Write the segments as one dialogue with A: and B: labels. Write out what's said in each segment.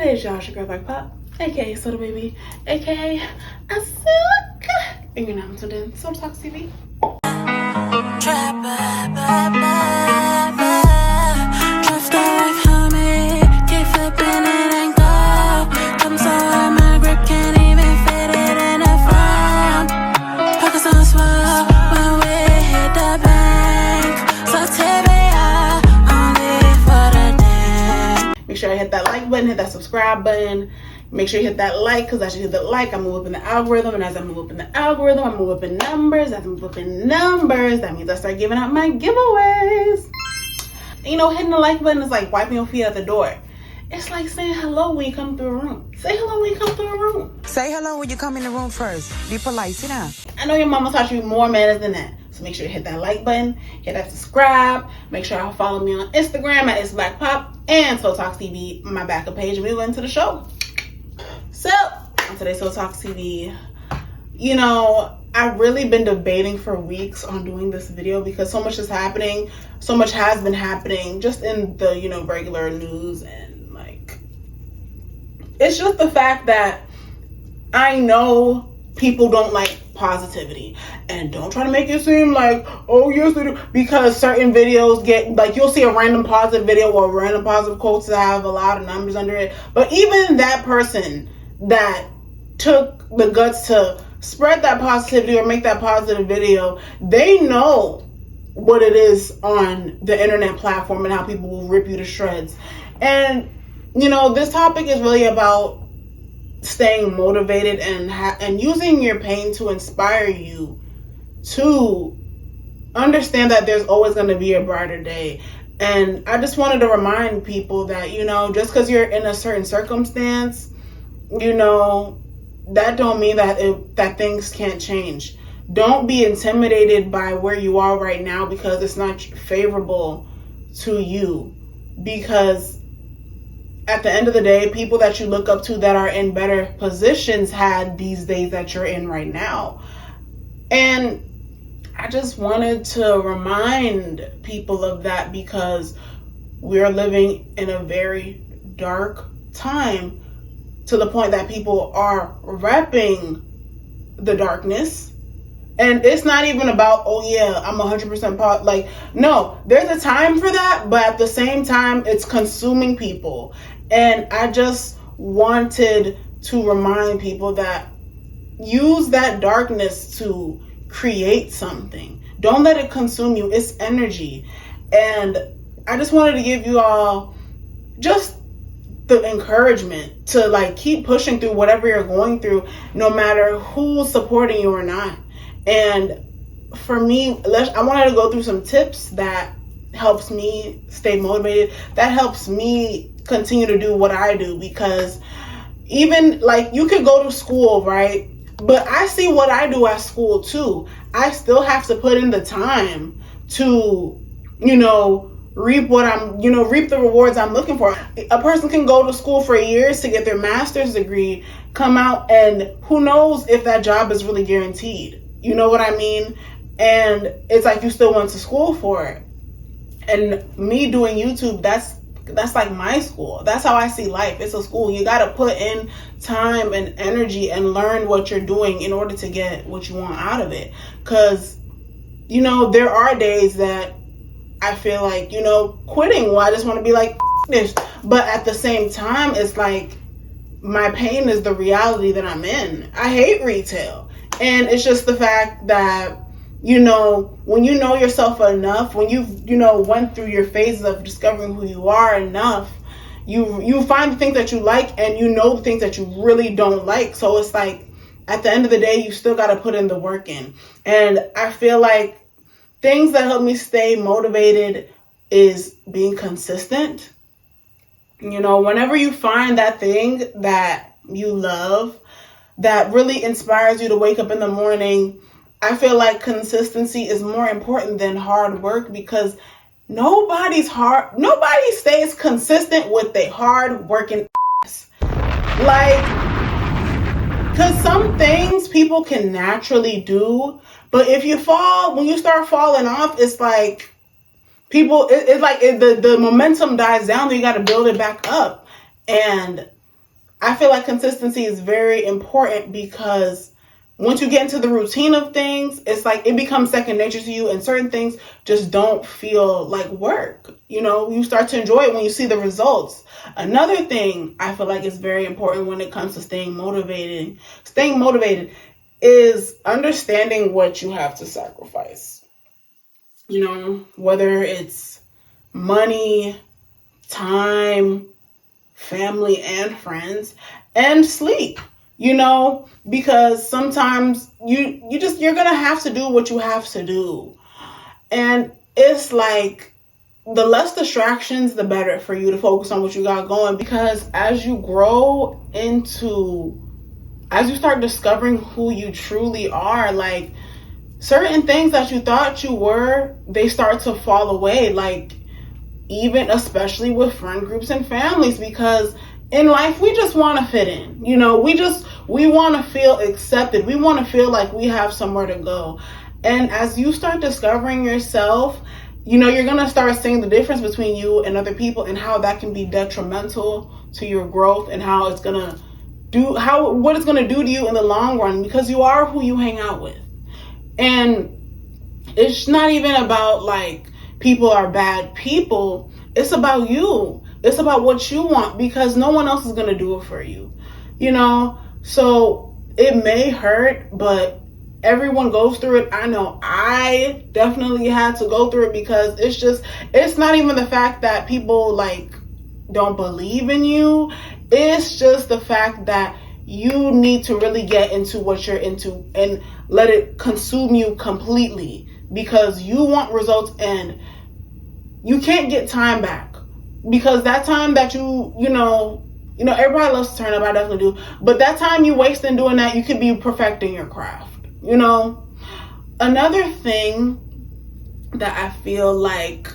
A: It is y'all, your girl Black Pop, aka Soda Baby, aka Asuka, and you're now tuned in Soda Talks TV. Make sure you hit that like button, hit that subscribe button. Make sure you hit that like, because as you hit the like, I move up in the algorithm. And as I move up in the algorithm, I move up in numbers. As I move up in numbers, that means I start giving out my giveaways. And you know, hitting the like button is like wiping your feet at the door. It's like saying hello when you come through a room. Say hello when you come through a room.
B: Say hello when you come in the room first. Be polite. Sit down.
A: I know your mama taught you more manners than that. So make sure you hit that like button, hit that subscribe. Make sure y'all follow me on Instagram at It's Black Pop and Soda Talks TV, my backup page. And we go into the show. So on today's Soda Talks TV, you know, I've really been debating for weeks on doing this video because so much is happening. So much has been happening just in the, you know, regular news, and like, it's just the fact that I know people don't like positivity, and don't try to make it seem like, oh yes they do, because certain videos get, like, you'll see a random positive video or random positive quotes that have a lot of numbers under it, but even that person that took the guts to spread that positivity or make that positive video, they know what it is on the internet platform and how people will rip you to shreds. And you know, this topic is really about staying motivated and using your pain to inspire you to understand that there's always going to be a brighter day. And I just wanted to remind people that, you know, just because you're in a certain circumstance, you know, that don't mean that things can't change. Don't be intimidated by where you are right now because it's not favorable to you. Because at the end of the day, people that you look up to that are in better positions had these days that you're in right now. And I just wanted to remind people of that because we're living in a very dark time, to the point that people are repping the darkness. And it's not even about, oh yeah, I'm 100% like, no, there's a time for that, but at the same time, it's consuming people. And I just wanted to remind people that use that darkness to create something. Don't let it consume you. It's energy. And I just wanted to give you all just the encouragement to like keep pushing through whatever you're going through, no matter who's supporting you or not. And for me, I wanted to go through some tips that helps me stay motivated, that helps me continue to do what I do. Because even like, you could go to school, right? But I see what I do at school too. I still have to put in the time to, you know, reap the rewards I'm looking for. A person can go to school for years to get their master's degree, come out, and who knows if that job is really guaranteed. You know what I mean? And it's like you still went to school for it. And me doing YouTube, that's like my school. That's how I see life. It's a school. You got to put in time and energy and learn what you're doing in order to get what you want out of it. Because, you know, there are days that I feel like, you know, quitting. Well, I just want to be like, this. But at the same time, it's like my pain is the reality that I'm in. I hate retail. And it's just the fact that, you know, when you know yourself enough, when you've, you know, went through your phases of discovering who you are enough, you find the things that you like, and you know the things that you really don't like. So it's like, at the end of the day, you still got to put in the work in. And I feel like things that help me stay motivated is being consistent. You know, whenever you find that thing that you love, that really inspires you to wake up in the morning, I feel like consistency is more important than hard work, because nobody stays consistent with their hard working ass. Like, because some things people can naturally do, but when you start falling off, it's like the momentum dies down, then you got to build it back up. And I feel like consistency is very important because once you get into the routine of things, it's like it becomes second nature to you, and certain things just don't feel like work. You start to enjoy it when you see the results. Another thing I feel like is very important when it comes to staying motivated is understanding what you have to sacrifice. Whether it's money, time, family and friends, and sleep, because sometimes you're gonna have to do what you have to do. And it's like the less distractions, the better for you to focus on what you got going, because as you start discovering who you truly are, like certain things that you thought you were, they start to fall away, like even especially with friend groups and families, because in life we just want to fit in. We want to feel accepted. We want to feel like we have somewhere to go. And as you start discovering yourself, you're going to start seeing the difference between you and other people, and how that can be detrimental to your growth, and what it's going to do to you in the long run, because you are who you hang out with. And it's not even about like people are bad people. It's about you. It's about what you want, because no one else is going to do it for you. So it may hurt, but everyone goes through it. I know I definitely had to go through it, because it's not even the fact that people like don't believe in you. It's just the fact that you need to really get into what you're into and let it consume you completely, because you want results, and you can't get time back, because that time that everybody loves to turn up. I definitely do. But that time you waste in doing that, you could be perfecting your craft. Another thing that I feel like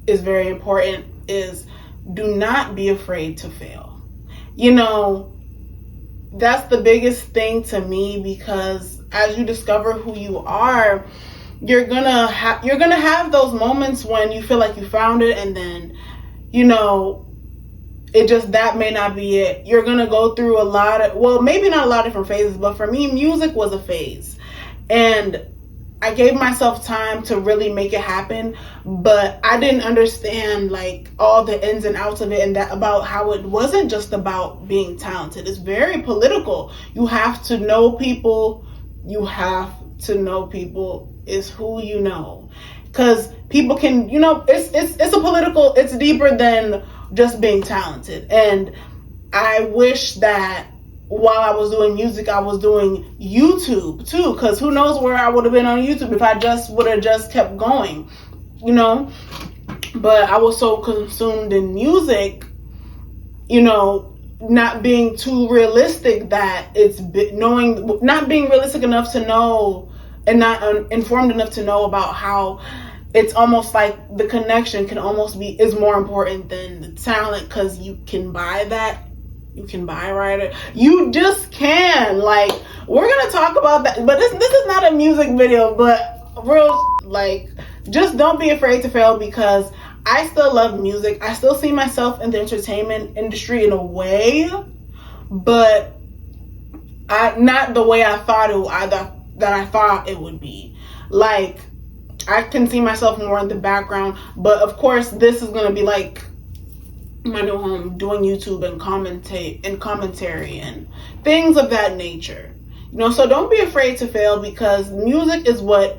A: is very important is do not be afraid to fail. That's the biggest thing to me, because as you discover who you are, you're gonna have those moments when you feel like you found it, and then that may not be it. You're gonna go through maybe not a lot of different phases, but for me, music was a phase, and I gave myself time to really make it happen, but I didn't understand like all the ins and outs of it, and that about how it wasn't just about being talented. It's very political. You have to know people. Is who you know, because people can, it's deeper than just being talented. And I wish that while I was doing music, I was doing YouTube too, because who knows where I would have been on YouTube if I would have just kept going, but I was so consumed in music, not being too realistic, that not being realistic enough to know, and not informed enough to know about how it's almost like the connection is more important than the talent, because you can buy that. You can buy a writer. You just can. Like, we're gonna talk about that, but this is not a music video, but just don't be afraid to fail, because I still love music. I still see myself in the entertainment industry in a way, but not the way I thought it would be. Like, I can see myself more in the background, but of course this is going to be like my new home, doing YouTube and commentary and things of that nature. So don't be afraid to fail, because music is what,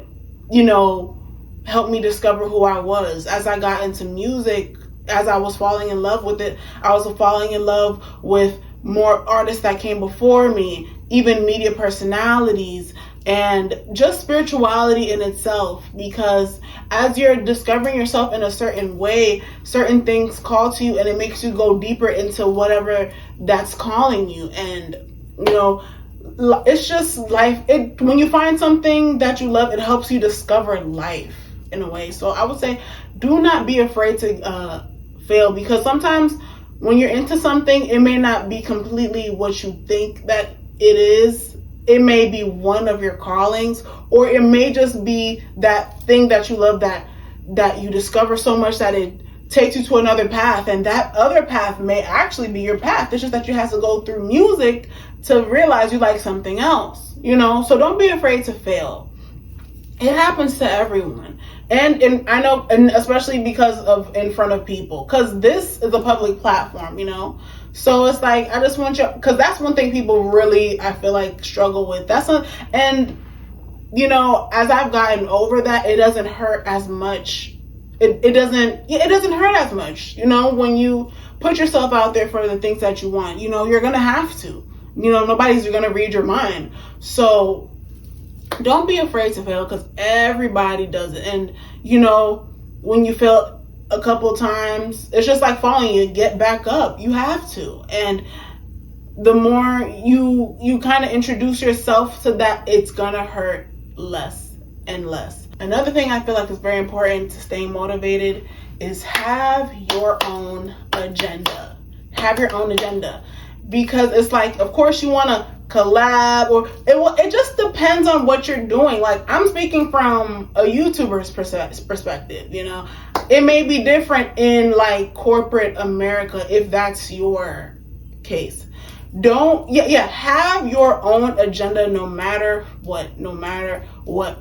A: helped me discover who I was. As I got into music, as I was falling in love with it, I was falling in love with more artists that came before me, even media personalities, and just spirituality in itself, because as you're discovering yourself in a certain way, certain things call to you, and it makes you go deeper into whatever that's calling you. And it's just life. When you find something that you love, it helps you discover life in a way. So I would say do not be afraid to fail, because sometimes when you're into something, it may not be completely what you think that it is. It may be one of your callings, or it may just be that thing that you love, that you discover so much that it takes you to another path, and that other path may actually be your path. It's just that you have to go through music to realize you like something else, so don't be afraid to fail. It happens to everyone, and I know, and especially because of in front of people, because this is a public platform, so it's like, I just want you, because that's one thing people really, I feel like, struggle with. And as I've gotten over that, it doesn't hurt as much. It doesn't hurt as much, when you put yourself out there for the things that you want. You're gonna have to. Nobody's gonna read your mind. So don't be afraid to fail, because everybody does it. And when you fail a couple times, it's just like falling. You get back up. You have to. And the more you kind of introduce yourself to that, it's gonna hurt less and less. Another thing I feel like is very important to stay motivated is have your own agenda. Have your own agenda. Because it's like, of course you want to collab, or it just depends on what you're doing. Like, I'm speaking from a YouTuber's perspective, It may be different in like corporate America if that's your case. Have your own agenda no matter what.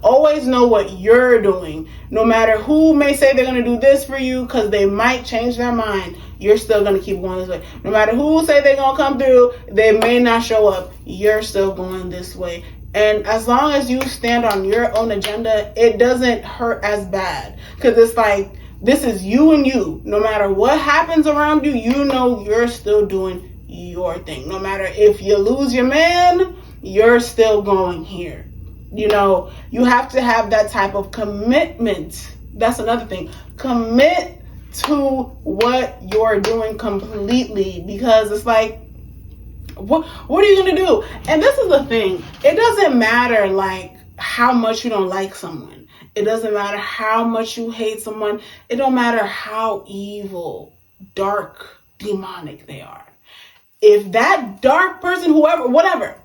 A: Always know what you're doing. No matter who may say they're going to do this for you, because they might change their mind, you're still going to keep going this way. No matter who say they're going to come through, they may not show up, you're still going this way. And as long as you stand on your own agenda, it doesn't hurt as bad, because it's like, this is you and you. No matter what happens around you, you're still doing your thing. No matter if you lose your man, you're still going here. You have to have that type of commitment. That's another thing. Commit to what you're doing completely, because it's like, what are you going to do? And this is the thing. It doesn't matter like how much you don't like someone. It doesn't matter how much you hate someone. It don't matter how evil, dark, demonic they are. If that dark person, whoever, whatever,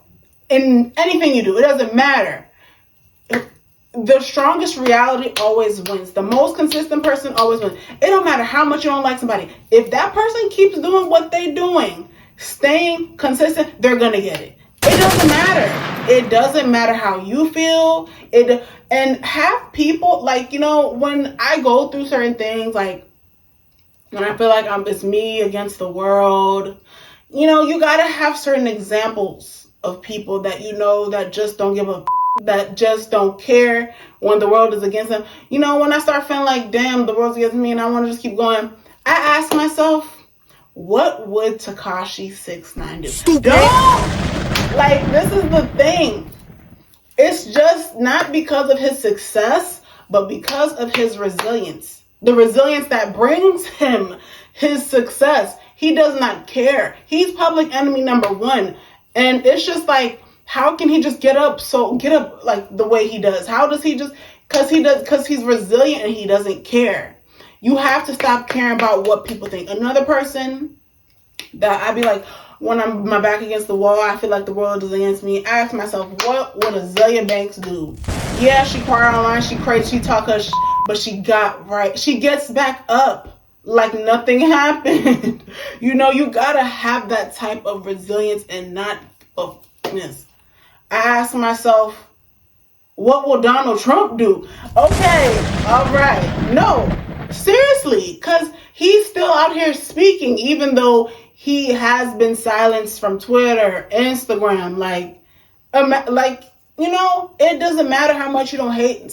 A: in anything you do, it doesn't matter. The strongest reality always wins. The most consistent person always wins. It don't matter how much you don't like somebody. If that person keeps doing what they're doing, staying consistent, they're going to get it. It doesn't matter. It doesn't matter how you feel. And have people, like, when I go through certain things, like when I feel like it's me against the world, you got to have certain examples of people that that just don't give a that just don't care when the world is against them. When I start feeling like, damn, the world's against me and I want to just keep going, I ask myself, what would Tekashi 6ix9ine do?
B: Stupid.
A: Like, this is the thing. It's just not because of his success, but because of his resilience. The resilience that brings him his success. He does not care. He's public enemy number one. And it's just like, how can he just get up like the way he does? How does he just, because he's resilient and he doesn't care. You have to stop caring about what people think. Another person that I'd be like, when I'm my back against the wall, I feel like the world is against me, I ask myself, what would Azealia Banks do? Yeah, she cried online, she crazy, she talk her but she got right. She gets back up like nothing happened. You gotta have that type of resilience and not focus. I ask myself, what will Donald Trump do? Okay, all right. No, seriously, because he's still out here speaking, even though he has been silenced from Twitter, Instagram. It doesn't matter how much you hate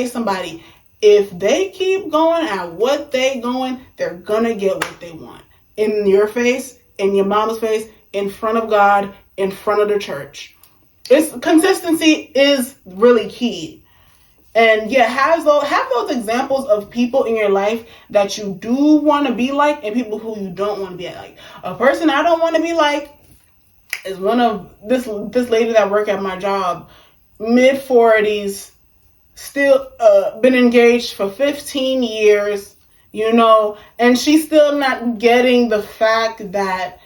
A: somebody. If they keep going at what they going, they're gonna get what they want. In your face, in your mama's face, in front of God, in front of the church. Consistency is really key. And yeah, have those examples of people in your life that you do want to be like, and people who you don't want to be like. A person I don't want to be like is one of this lady that worked at my job, mid-40s, still been engaged for 15 years, and she's still not getting the fact that,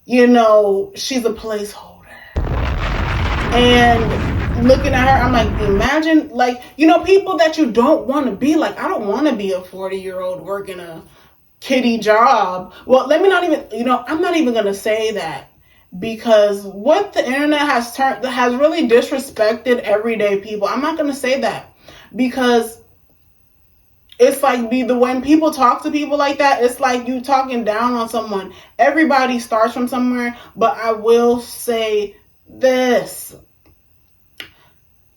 A: she's a placeholder. And looking at her, I'm like, imagine, people that you don't want to be like. I don't want to be a 40-year-old working a kitty job. Well, let me not even, I'm not even going to say that, because what the internet has really disrespected everyday people. I'm not going to say that, because it's like when people talk to people like that, it's like you talking down on someone. Everybody starts from somewhere, but I will say this.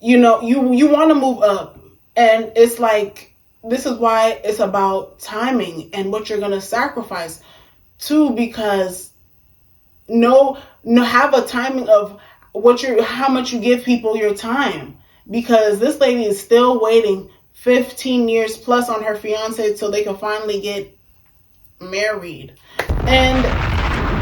A: You want to move up, and it's like, this is why it's about timing and what you're going to sacrifice too, because have a timing of how much you give people your time, because this lady is still waiting 15 years plus on her fiance so they can finally get married. And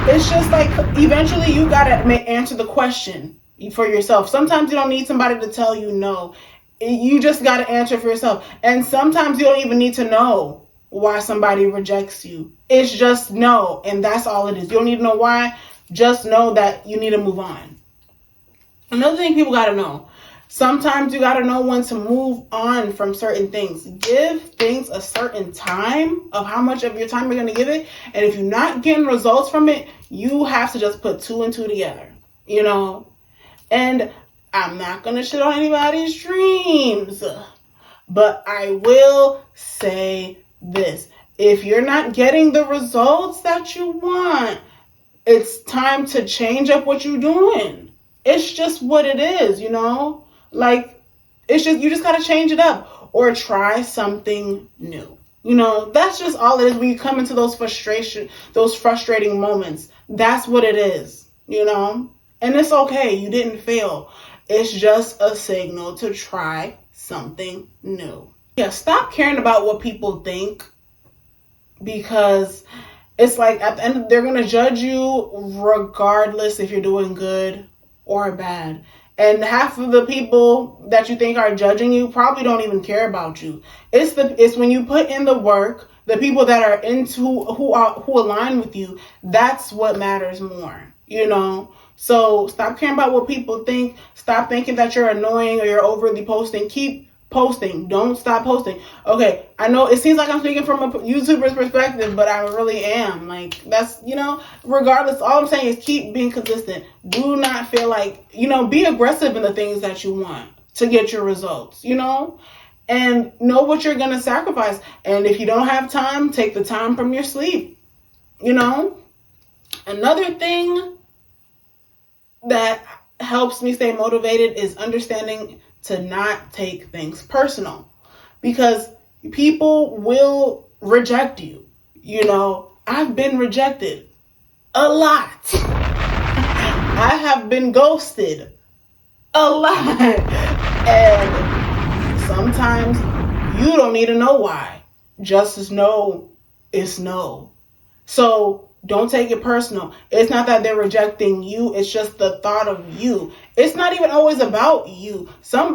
A: it's just like, eventually you gotta answer the question for yourself. Sometimes you don't need somebody to tell you no. You just gotta answer for yourself. And sometimes you don't even need to know why somebody rejects you. It's just no, and that's all it is. You don't need to know why. Just know that you need to move on. Another thing people gotta know. Sometimes you got to know when to move on from certain things. Give things a certain time of how much of your time you're going to give it. And if you're not getting results from it, you have to just put 2 and 2 together, And I'm not going to shit on anybody's dreams, but I will say this. If you're not getting the results that you want, it's time to change up what you're doing. It's just what it is, Like, it's just, you just got to change it up or try something new. That's just all it is when you come into those frustrating moments. That's what it is, And it's okay. You didn't fail. It's just a signal to try something new. Yeah, stop caring about what people think, because it's like at the end, they're going to judge you regardless if you're doing good or bad. And half of the people that you think are judging you probably don't even care about you. It's when you put in the work, the people that are who align with you, that's what matters more, So stop caring about what people think. Stop thinking that you're annoying or you're overly posting. Keep posting. Don't stop posting. Okay, I know it seems like I'm speaking from a YouTuber's perspective, but I really am. Like, that's, regardless, all I'm saying is keep being consistent. Do not feel like, be aggressive in the things that you want to get your results, and know what you're going to sacrifice. And if you don't have time, take the time from your sleep, Another thing that helps me stay motivated is understanding to not take things personal, because people will reject you. I've been rejected a lot. I have been ghosted a lot. And sometimes you don't need to know why. Just know it's no. So don't take it personal. It's not that they're rejecting you. It's just the thought of you. It's not even always about you. Some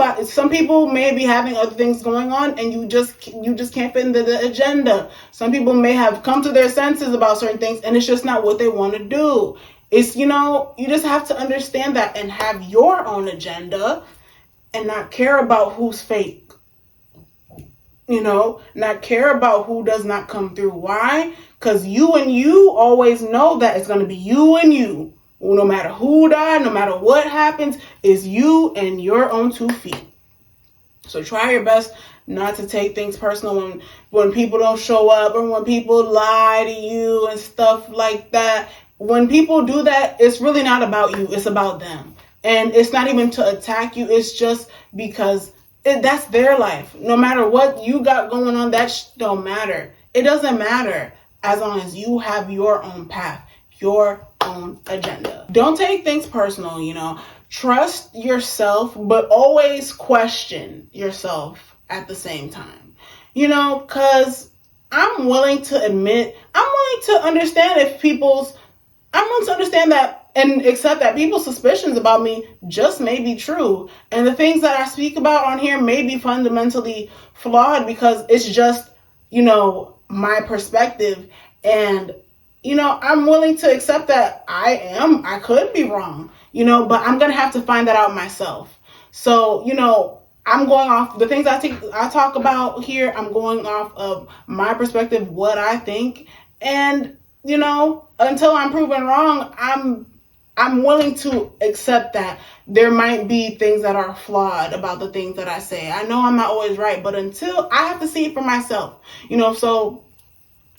A: people may be having other things going on, and you just can't fit into the agenda. Some people may have come to their senses about certain things, and it's just not what they want to do. It's, you just have to understand that and have your own agenda and not care about who's fake. Not care about who does not come through. Why? Because you and you always know that it's going to be you and you. No matter who died, no matter what happens, it's you and your own 2 feet. So try your best not to take things personal when people don't show up or when people lie to you and stuff like that. When people do that, it's really not about you. It's about them. And it's not even to attack you. It's just because that's their life. No matter what you got going on, that don't matter. It doesn't matter as long as you have your own path, your own agenda. Don't take things personal, Trust yourself, but always question yourself at the same time. Because I'm willing to understand that and accept that people's suspicions about me just may be true. And the things that I speak about on here may be fundamentally flawed, because it's just, my perspective. And, I'm willing to accept that I could be wrong, but I'm going to have to find that out myself. So, I'm going off the things I talk about here. I'm going off of my perspective, what I think, And, you know, until I'm proven wrong, I'm willing to accept that there might be things that are flawed about the things that I say. I know I'm not always right, but until I have to see it for myself, you know, so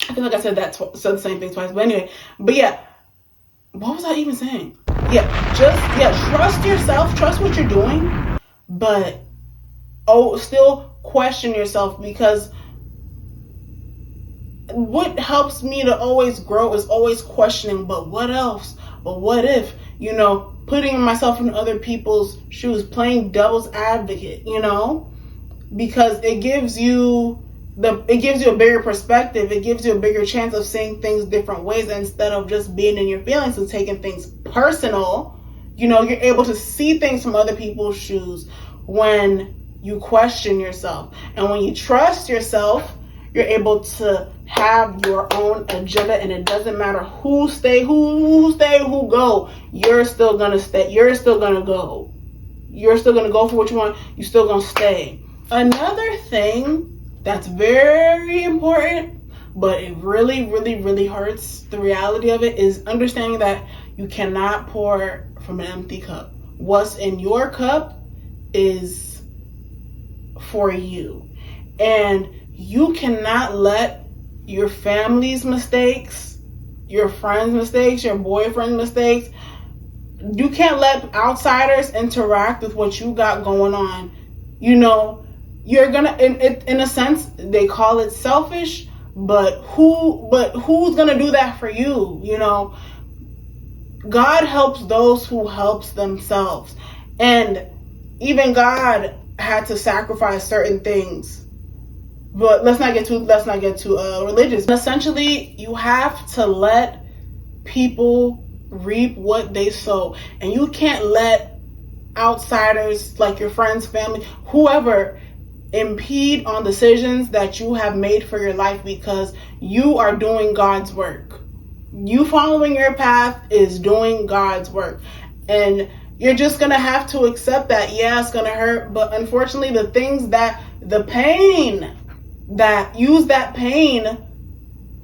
A: I feel like I said said the same thing twice, but anyway, but yeah, what was I even saying? Trust yourself, trust what you're doing, but still question yourself, because what helps me to always grow is always questioning, but what else? But what if, you know, putting myself in other people's shoes, playing devil's advocate, you know, because it gives you a bigger perspective. It gives you a bigger chance of seeing things different ways instead of just being in your feelings and taking things personal. You know, you're able to see things from other people's shoes when you question yourself. And when you trust yourself, you're able to have your own agenda, and it doesn't matter who go. You're still gonna stay. You're still gonna go. You're still gonna go for what you want. You're still gonna stay. Another thing that's very important, but it really, really, really hurts, the reality of it, is understanding that you cannot pour from an empty cup. What's in your cup is for you. And you cannot let your family's mistakes, your friends' mistakes, your boyfriend's mistakes, you can't let outsiders interact with what you got going on. You know, you're gonna, in a sense, they call it selfish, but who's gonna do that for you? You know, God helps those who helps themselves. And even God had to sacrifice certain things. But let's not get too religious. Essentially, you have to let people reap what they sow, and you can't let outsiders like your friends, family, whoever, impede on decisions that you have made for your life, because you are doing God's work. You following your path is doing God's work, and you're just gonna have to accept that. Yeah, it's gonna hurt, but unfortunately, use that pain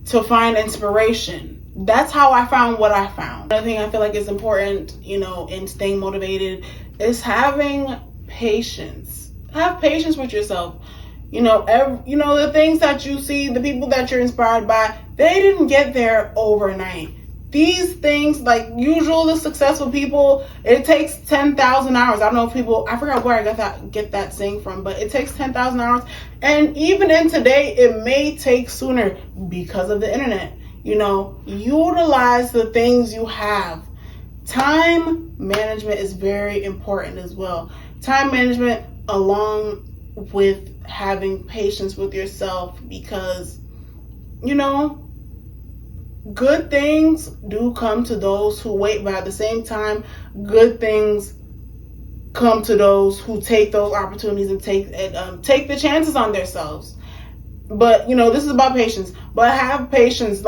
A: to find inspiration. That's how I found what I found. Another thing I feel like is important, you know, in staying motivated is having patience. Have patience with yourself. You know, the things that you see, the people that you're inspired by, they didn't get there overnight. These things, like the successful people, it takes 10,000 hours. I don't know if I forgot where I get that saying from, but it takes 10,000 hours. And even in today, it may take sooner because of the internet. You know, utilize the things you have. Time management is very important as well. Time management along with having patience with yourself, because, you know, good things do come to those who wait, but at the same time, good things come to those who take those opportunities and take the chances on themselves. But, you know, this is about patience. But have patience,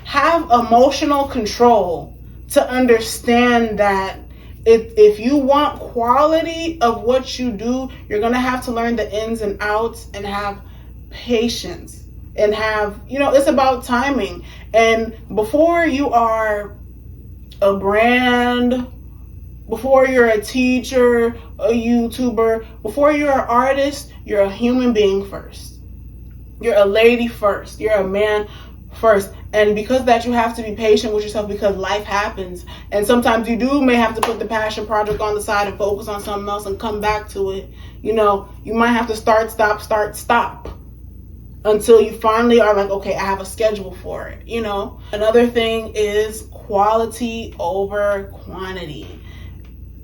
A: have emotional control to understand that if you want quality of what you do, you're going to have to learn the ins and outs and have patience. And it's about timing. And before you are a brand, before you're a teacher, a YouTuber, before you're an artist, you're a human being first. You're a lady first. You're a man first. And because that, you have to be patient with yourself, because life happens. And sometimes you may have to put the passion project on the side and focus on something else and come back to it. You know, you might have to start, stop. Until you finally are like, okay, I have a schedule for it, you know. Another thing is quality over quantity.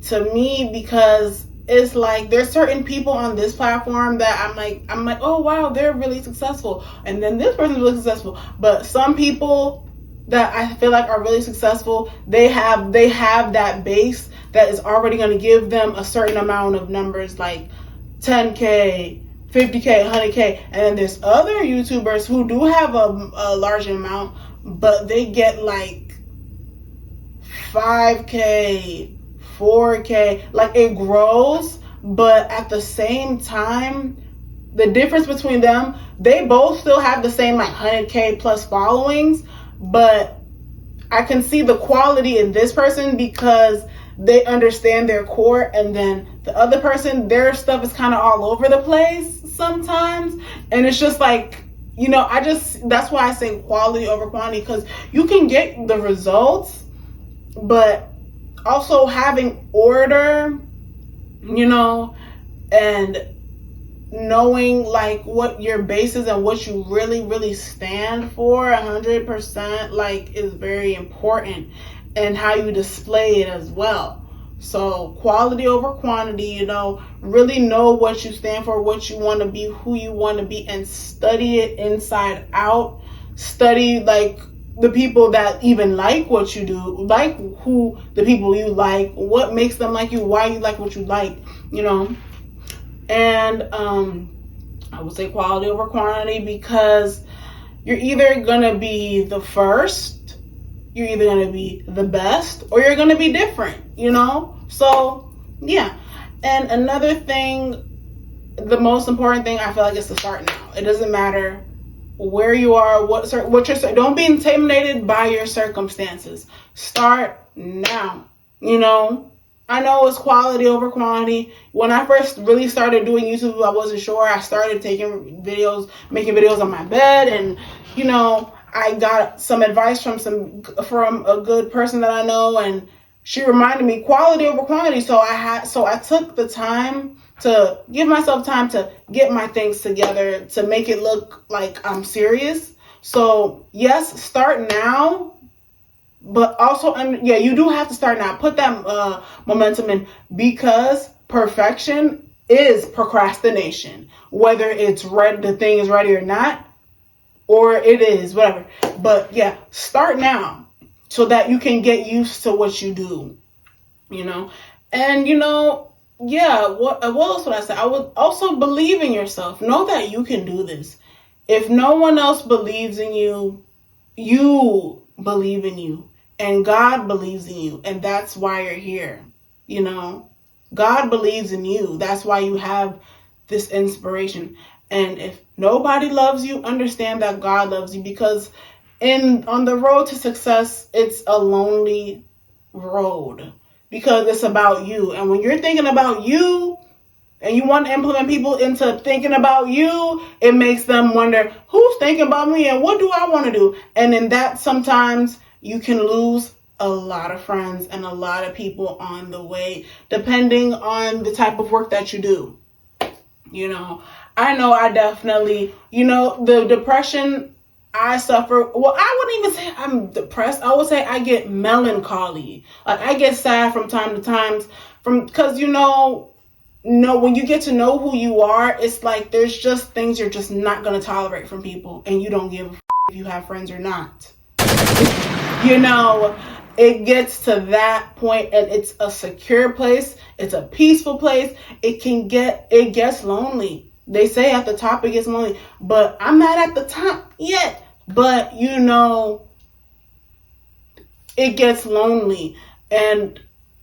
A: To me, because it's like there's certain people on this platform that I'm like, oh wow, they're really successful. And then this person's really successful. But some people that I feel like are really successful, they have that base that is already going to give them a certain amount of numbers, like 10K, 50K, 100K. And then there's other YouTubers who do have a large amount, but they get like 5K, 4K. Like, it grows, but at the same time, the difference between them, they both still have the same like 100K plus followings, but I can see the quality in this person because they understand their core, and then the other person, their stuff is kind of all over the place sometimes, and it's just like, you know, that's why I say quality over quantity, because you can get the results, but also having order, you know, and knowing like what your base is and what you really stand for 100%, like, is very important, and how you display it as well. So quality over quantity, you know, really know what you stand for, what you want to be, who you want to be, and study it inside out. Study like the people that even like what you do, like who the people you like, what makes them like you, why you like what you like, you know. And I would say quality over quantity, because you're either gonna be the first, you're either gonna be the best, or you're gonna be different, you know. So yeah. And another thing, the most important thing, I feel like, is to start now. It doesn't matter where you are, what you're, don't be intimidated by your circumstances. Start now, you know. I know it's quality over quantity. When I first really started doing YouTube, I wasn't sure. I started taking videos, making videos on my bed, and, you know, I got some advice from a good person that I know, and she reminded me quality over quantity. So I took the time to give myself time to get my things together, to make it look like I'm serious. So yes, start now. But also, you do have to start now. Put that momentum in, because perfection is procrastination. Whether it's ready, the thing is ready or not, or it is, whatever. But yeah, start now so that you can get used to what you do, you know. And, you know, yeah, what else would I say? I would also believe in yourself. Know that you can do this. If no one else believes in you, you believe in you, and God believes in you, and that's why you're here. You know, God believes in you. That's why you have this inspiration. And if nobody loves you, understand that God loves you, because on the road to success, it's a lonely road, because it's about you. And when you're thinking about you, and you want to implement people into thinking about you, it makes them wonder, who's thinking about me and what do I want to do? And in that, sometimes you can lose a lot of friends and a lot of people on the way, depending on the type of work that you do. You know I definitely, you know, the depression I suffer. Well, I wouldn't even say I'm depressed. I would say I get melancholy. Like, I get sad from time to time, because, you know, when you get to know who you are, it's like there's just things you're just not going to tolerate from people, and you don't give a if you have friends or not. You know, it gets to that point, and it's a secure place. It's a peaceful place. It gets lonely. They say at the top it gets lonely, but I'm not at the top yet. But, you know, it gets lonely. And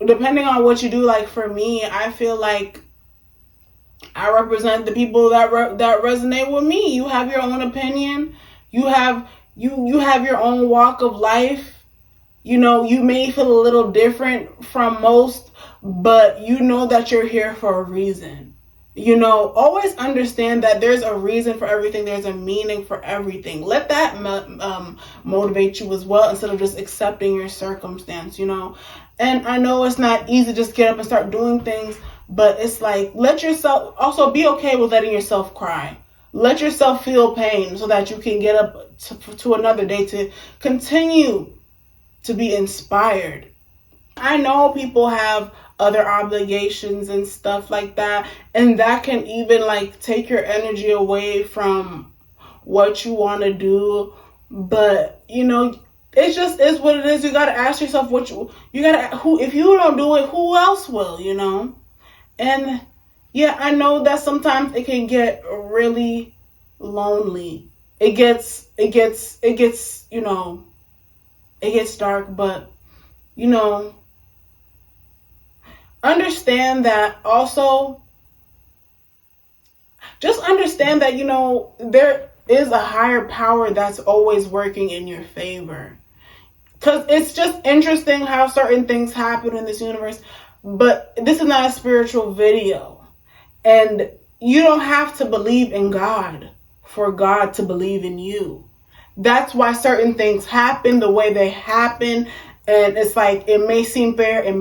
A: depending on what you do, like for me, I feel like I represent the people that resonate with me. You have your own opinion. You have your own walk of life. You know, you may feel a little different from most, but you know that you're here for a reason. You know, always understand that there's a reason for everything. There's a meaning for everything. Let that motivate you as well, instead of just accepting your circumstance, you know. And I know it's not easy to just get up and start doing things, but it's like, let yourself also be okay with letting yourself cry. Let yourself feel pain so that you can get up to another day to continue to be inspired. I know people have other obligations and stuff like that, and that can even like take your energy away from what you want to do. But, you know, it just is what it is. You got to ask yourself if you don't do it, who else will, you know? And yeah, I know that sometimes it can get really lonely. It gets, you know, it gets dark, but, you know, understand that also just understand that, there is a higher power that's always working in your favor. Because it's just interesting how certain things happen in this universe. But this is not a spiritual video. And you don't have to believe in God for God to believe in you. That's why certain things happen the way they happen. And it's like, it may seem fair, it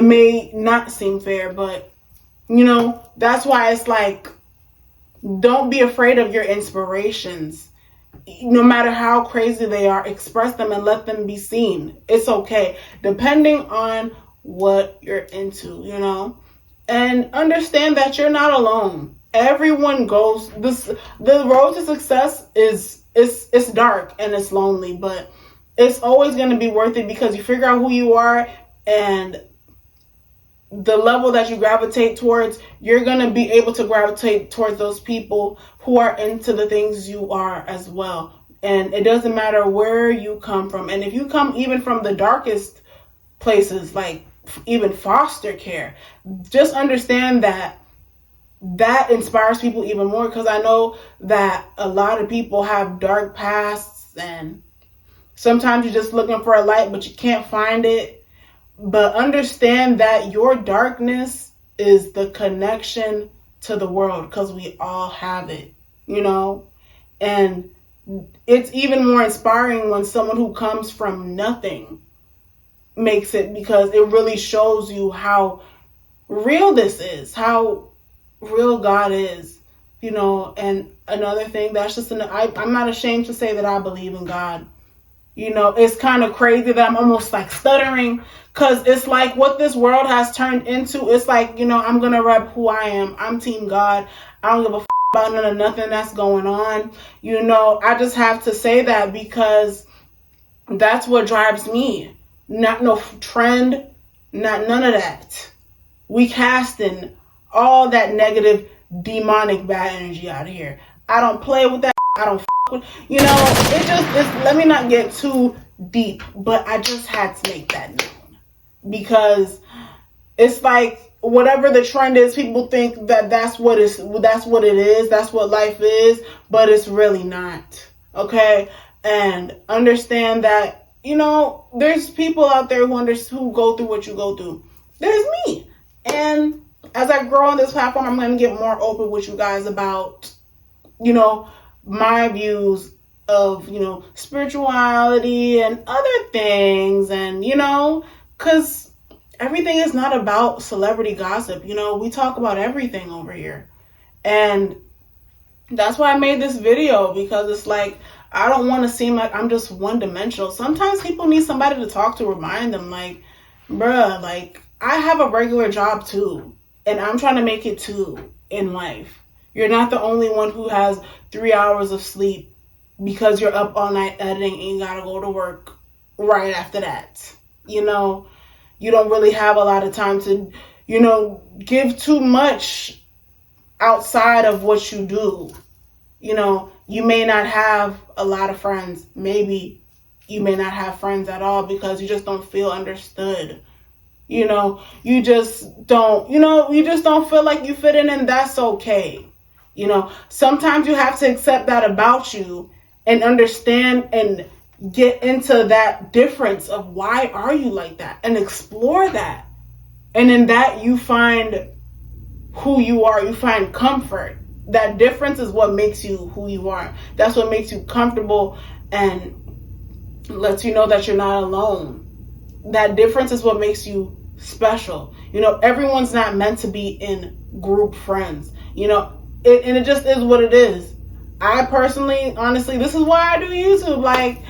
A: may not seem fair, but that's why it's like, don't be afraid of your inspirations. No matter how crazy they are, express them and let them be seen. It's okay, depending on what you're into, and understand that you're not alone. Everyone goes the road to success it's dark and it's lonely, but it's always going to be worth it because you figure out who you are, and the level that you gravitate towards, you're going to be able to gravitate towards those people who are into the things you are as well. And it doesn't matter where you come from. And if you come even from the darkest places, like even foster care, just understand that inspires people even more, because I know that a lot of people have dark pasts, and sometimes you're just looking for a light, but you can't find it. But understand that your darkness is the connection to the world, because we all have it, and it's even more inspiring when someone who comes from nothing makes it, because it really shows you how real this is, how real God is, and another thing that's just, I'm not ashamed to say that I believe in God. It's kind of crazy that I'm almost like stuttering, because it's like what this world has turned into. It's like, I'm going to rep who I am. I'm Team God. I don't give a about nothing that's going on. I just have to say that because that's what drives me. Not no trend, not none of that. We casting all that negative, demonic, bad energy out of here. I don't play with that. I don't with, let me not get too deep, but I just had to make that known, because it's like whatever the trend is, people think that that's what it is, that's what life is, but it's really not. Okay? And understand that, there's people out there who go through what you go through. There's me. And as I grow on this platform, I'm going to get more open with you guys about, my views of, spirituality and other things. And, because everything is not about celebrity gossip. We talk about everything over here. And that's why I made this video, because it's like, I don't want to seem like I'm just one-dimensional. Sometimes people need somebody to talk to, remind them, like, bruh, like, I have a regular job too, and I'm trying to make it too in life. You're not the only one who has 3 hours of sleep because you're up all night editing and you gotta go to work right after that. You don't really have a lot of time to, give too much outside of what you do. You may not have a lot of friends. Maybe you may not have friends at all because you just don't feel understood. You just don't feel like you fit in, and that's okay. Sometimes you have to accept that about you and understand and get into that difference of why are you like that, and explore that. And in that, you find who you are. You find comfort. That difference is what makes you who you are. That's what makes you comfortable and lets you know that you're not alone. That difference is what makes you special. Everyone's not meant to be in group friends. It just is what it is. I personally, honestly, this is why I do YouTube. Like,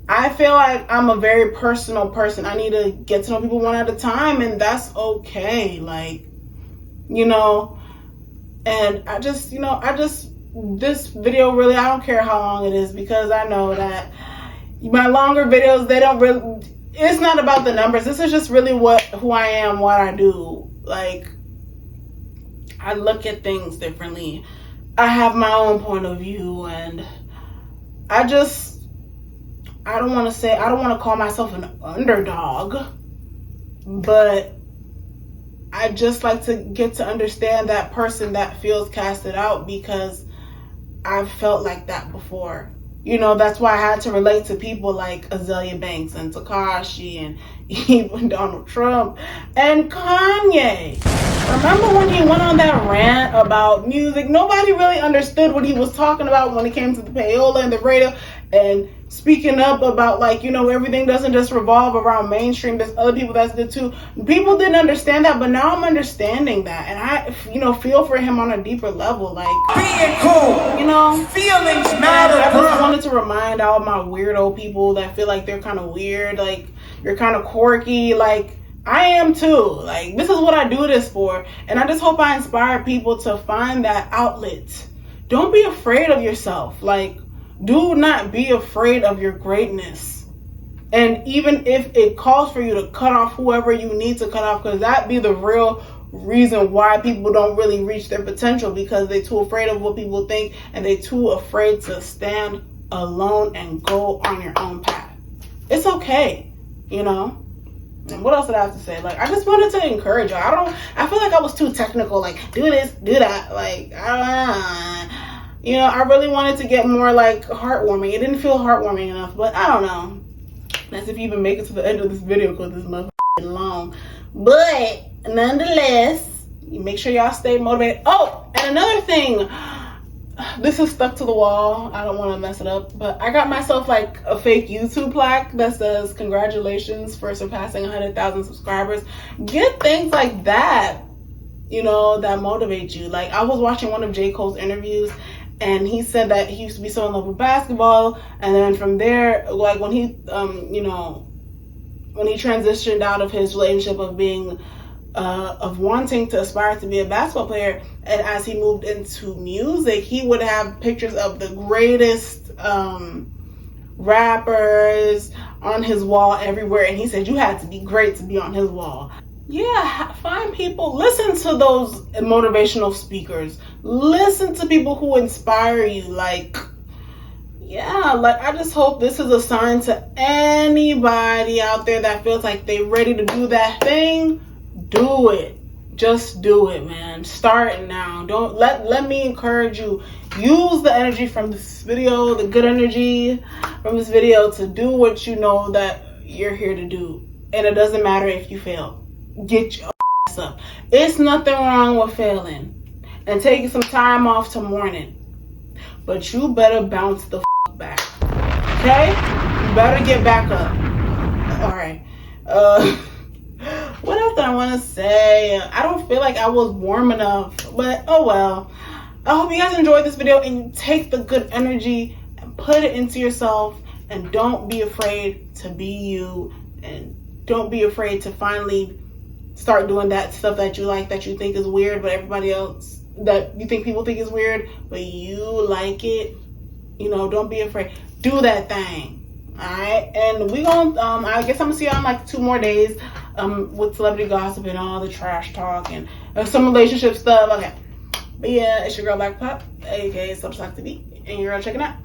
A: I feel like I'm a very personal person. I need to get to know people one at a time, and that's okay. Like, and this video really, I don't care how long it is, because I know that my longer videos, it's not about the numbers. This is just really who I am, what I do. Like, I look at things differently. I have my own point of view, and I don't want to call myself an underdog, but I just like to get to understand that person that feels casted out, because I've felt like that before. You know, that's why I had to relate to people like Azealia Banks and Tekashi and even Donald Trump and Kanye. Remember when he went on that rant about music? Nobody really understood what he was talking about when it came to the payola and the radio, and speaking up about, like, you know, everything doesn't just revolve around mainstream. There's other people that's good too. People didn't understand that, but now I'm understanding that, and I, you know, feel for him on a deeper level. Like,
C: being cool,
A: you know,
C: feelings matter.
A: I just wanted to remind all my weirdo people that feel like they're kind of weird, like you're kind of quirky, like I am too. Like, this is what I do this for, and I just hope I inspire people to find that outlet. Don't be afraid of yourself. Like, do not be afraid of your greatness. And even if it calls for you to cut off whoever you need to cut off, because that be the real reason why people don't really reach their potential, because they're too afraid of what people think, and they're too afraid to stand alone and go on your own path. It's okay, you know? And what else did I have to say? Like, I just wanted to encourage you. I feel like I was too technical, like, do this, do that. Like, you know, I really wanted to get more, like, heartwarming. It didn't feel heartwarming enough, but I don't know. That's if you even make it to the end of this video, because this motherfucker is long. But, nonetheless, you make sure y'all stay motivated. Oh, and another thing. This is stuck to the wall. I don't want to mess it up, but I got myself like a fake YouTube plaque that says congratulations for surpassing 100,000 subscribers. Get things like that, you know, that motivate you. Like, I was watching one of J. Cole's interviews, and he said that he used to be so in love with basketball, and then from there, like, when he you know, when he transitioned out of his relationship of being of wanting to aspire to be a basketball player, and as he moved into music, he would have pictures of the greatest rappers on his wall everywhere, and he said you had to be great to be on his wall. Yeah, find people, listen to those motivational speakers, listen to people who inspire you. Like, yeah, like, I just hope this is a sign to anybody out there that feels like they're ready to do that thing. Do it. Just do it, man. Start now. Don't let me encourage you. Use the energy from this video, the good energy from this video, to do what you know that you're here to do. And it doesn't matter if you fail. Get your ass up. It's nothing wrong with failing and taking some time off to mourn it. But you better bounce the back. Okay? You better get back up. Alright. What else do I want to say? I don't feel like I was warm enough, but oh well. I hope you guys enjoyed this video, and you take the good energy and put it into yourself, and don't be afraid to be you, and don't be afraid to finally start doing that stuff that you like, that you think is weird, but everybody else, that you think people think is weird, but you like it. You know, don't be afraid. Do that thing. Alright, and we gonna I guess I'm gonna see y'all in like 2 more days with celebrity gossip and all the trash talk and some relationship stuff. Okay, but yeah, it's your girl Black Pop, aka Substock TV, and you're all checking out